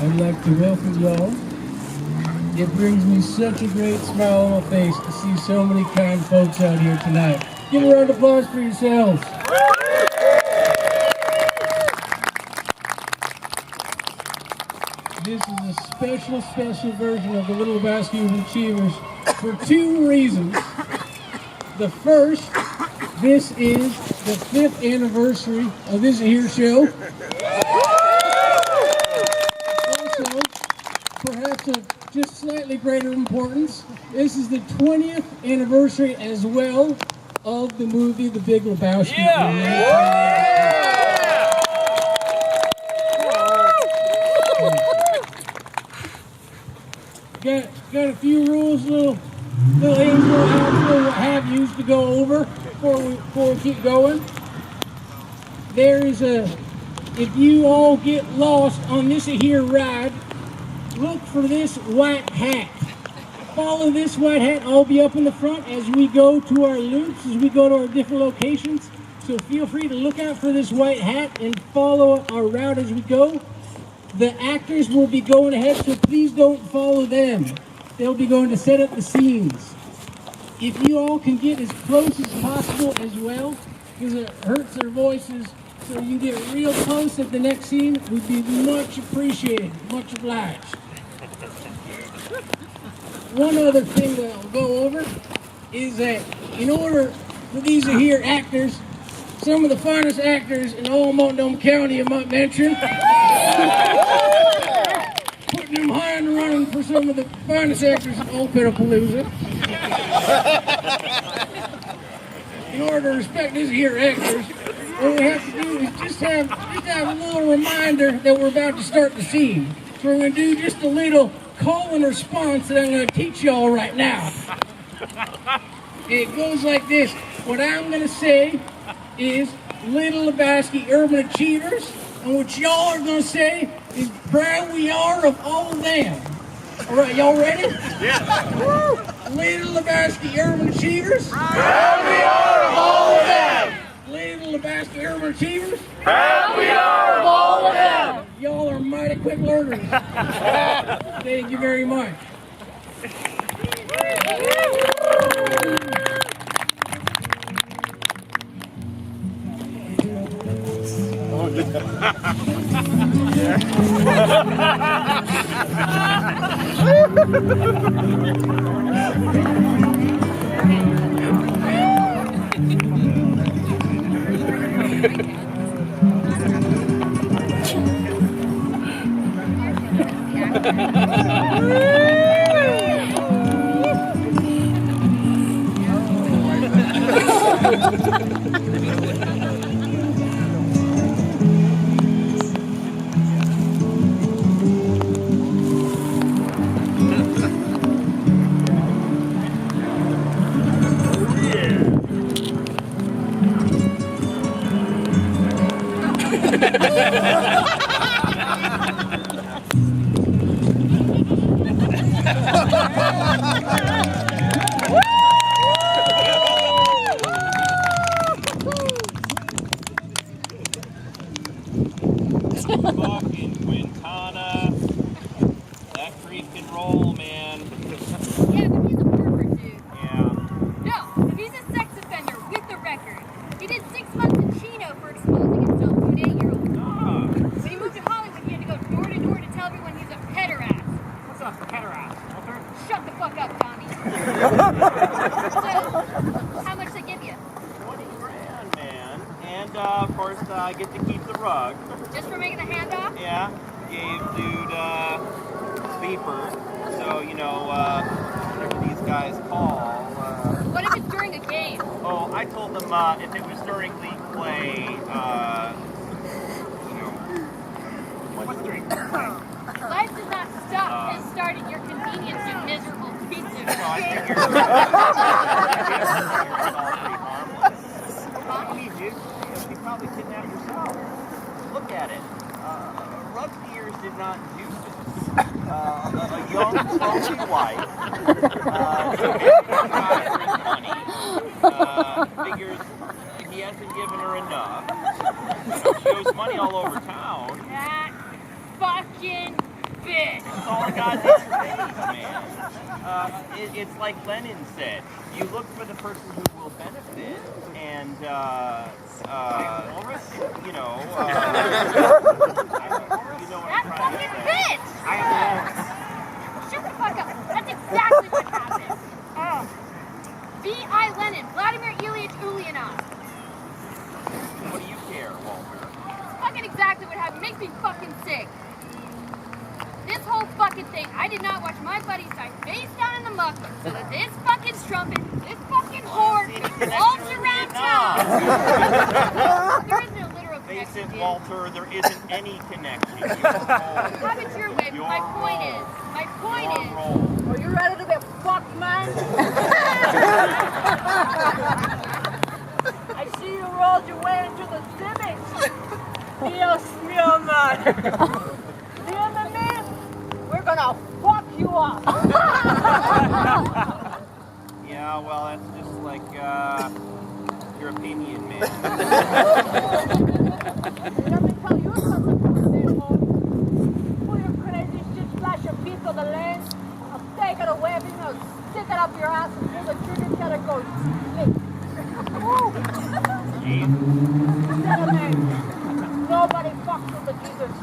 I'd like to welcome y'all. It brings me such a great smile on my face to see so many kind folks out here tonight. Give a round of applause for yourselves. This is a special version of the Little Lebowski Achievers for two reasons. The first, this is the 5th anniversary of this here show. Also, perhaps of just slightly greater importance, this is the 20th anniversary as well of the movie The Big Lebowski. Got a few rules, little have yous to go over before we keep going. There is if you all get lost on this here ride, look for this white hat. Follow this white hat. I'll be up in the front as we go to our loops, as we go to our different locations. So feel free to look out for this white hat and follow our route as we go. The actors will be going ahead, so please don't follow them. They'll be going to set up the scenes. If you all can get as close as possible as well, because it hurts their voices, so you get real close at the next scene, would be much appreciated, much obliged. One other thing that I'll go over is that in order for these here actors, some of the finest actors in all Montgomery County, I might mention, putting them high in the running for some of the finest actors in all Pedalpalooza. In order to respect these here actors, what we have to do is just have a little reminder that we're about to start the scene. So we're going to do just a little call and response that I'm going to teach y'all right now. It goes like this. What I'm going to say is Little Lebowski Urban Achievers, and what y'all are going to say is proud we are of all of them. All right, y'all ready? Yeah. Little Lebowski Urban Achievers, proud we are of all of them. Little Lebowski Urban Achievers, proud we are of all of them. Y'all are mighty quick learners. Thank you very much. Fucking Quintana. That creep can roll, man. Yeah, but he's a pervert, dude. Yeah. No, he's a sex offender with a record. He did 6 months in Chino for exposing himself to an 8-year-old. Ah. When he moved to Hollywood, he had to go door to door to tell everyone he's a pederast. What's up, pederast? Walter? Shut the fuck up, Tommy. So, how much they give you? 20 grand, man. And, of course, I get to keep the rug. Just for making the handoff? Yeah. Gave dude, beeper. So, you know, whenever these guys call, What if it's during a game? Oh, I told them, if it was during league play, you know, what's during league play? Life does not stop. It started your convenience, you miserable piece of shit. No, I figured it's all pretty harmless. I mean, dude, you probably kidnapped yourself. Look at it. Rug gears did not do this. A young, trophy wife, money, figures he hasn't given her enough. Shows money all over town. That fucking bitch! It's all God's interface, man. It's like Lenin said. You look for the person who will benefit, and you know what That I'm trying fucking to say. bitch! Shut the fuck up. That's exactly what happened. V.I. Lenin, Vladimir Ilyich Ulyanov. What do you care, Walter? That's fucking exactly what happened. Makes me fucking sick. This whole fucking thing, I did not watch my buddies die face down in the muck so that this fucking strumpet, this fucking whore could waltz around town. There isn't a literal Face connection, it, dude. Walter, there isn't any connection. Have it your way, but my point is, Are you ready to get fucked, man? I see you rolled your way into the Civic. Dios mío, man. The enemy, we're gonna fuck you up. Yeah, well, that's just like your opinion, man. Let me tell you something, asshole. Pull your crazy shit, flash your feet to the lane. I'll take it away, and I'll stick it up your ass and pull the trigger till it goes click. Woo! Nobody fucks with the Jesus.